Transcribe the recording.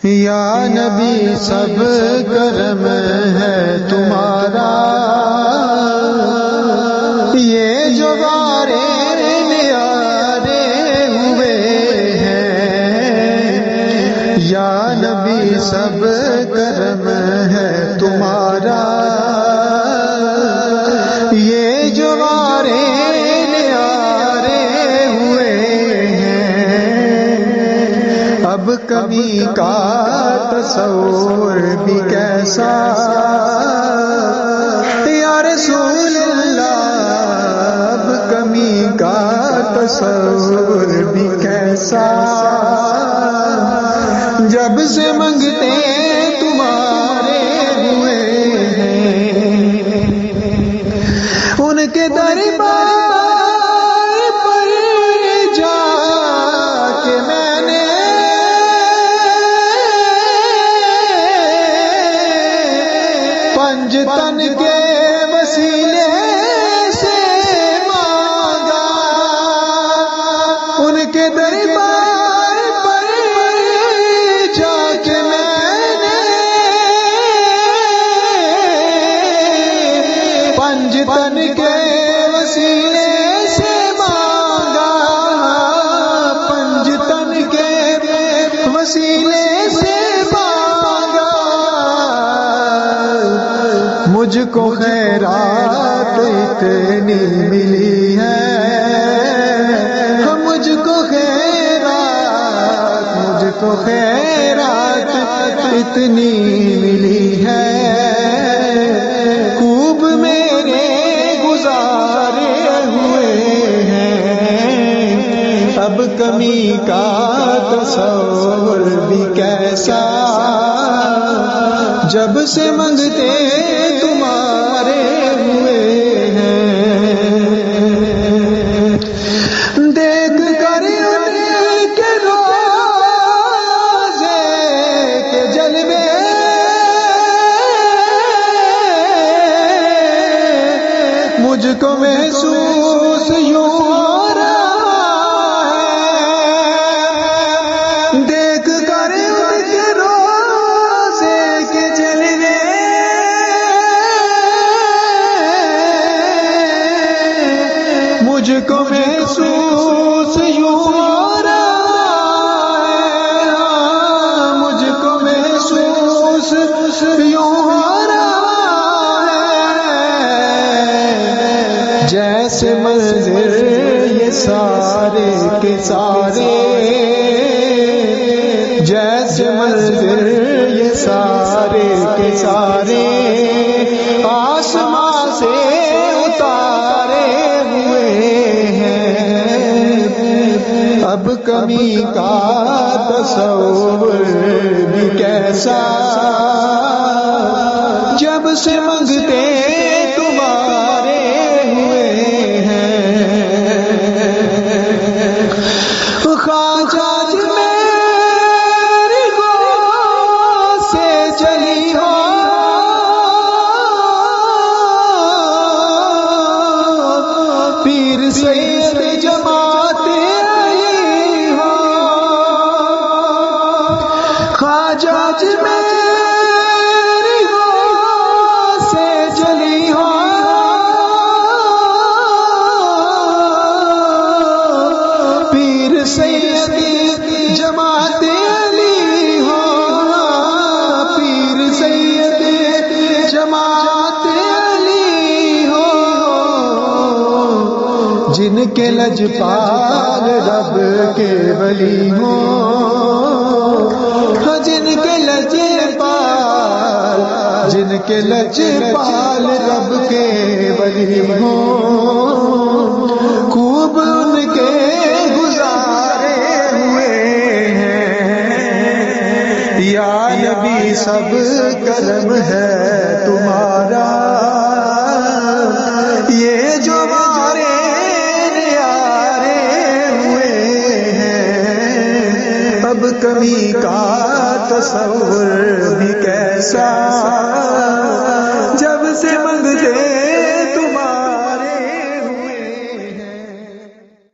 یا نبی سب کرم ہے تمہارا، یہ جو بارے نیارے ہوئے ہیں، یا نبی سب کرم ہے تمہارا، یہ جو بارے نیارے ہوئے ہیں، اب کمی کا تصور بھی کیسا یا رسول اللہ، اب کمی کا تصور بھی کیسا، جب سے منگتے تمہارے ہوئے ہیں، ان کے دربار پر جا کے میں نے پنج تن کے وسیلے سے مانگا، ان کے دربار پر جا کے میں نے پنج تن کے وسیلے سے مانگا، پنج تن کے وسیلے سے مانگا، مجھ کو خیرات اتنی ملی ہے، مجھ کو خیرات اتنی ملی ہے، خوب میرے گزارے ہوئے ہیں، اب کمی کا تصور بھی کیسا، جب سے منگتے تمہارے ہوئے ہیں، دیکھ کر ان کے روزے کے جلوے، مجھ کو محسوس یوں ہو رہا ہے، دیکھ کر ان کے روزے کے جلوے، مجھ کو محسوس یوں ہو رہا ہے، مجھ کو محسوس یوں ہو رہا ہے، جیسے منظر یہ سارے کے سارے، جیسے منظر یہ سارے کے سارے آسمان سے اتارے ہوئے ہیں، اب کمی کا تصور بھی کیسا، جب سے منگتے تمہارے ہوئے ہیں، خواجہ جی میری گود سے چلی ہو، پیر سید جماعت آئی ہو، خواجہ جی میری گود سے چلی ہو، پیر سید جماعت علی ہو، پیر سید جماعت علی ہو، جن کے لجپال رب کے ولی ہوں، جن کے لجپال، جن کے لجپال رب کے ولی ہوں، خوب ان کے گزارے ہوئے ہیں، یا نبی سب کرم ہے تمہارا، یہ جو ہمارے نیارے ہوئے ہیں، اب کمی کا تصور بھی کیسا، جب سے منگتے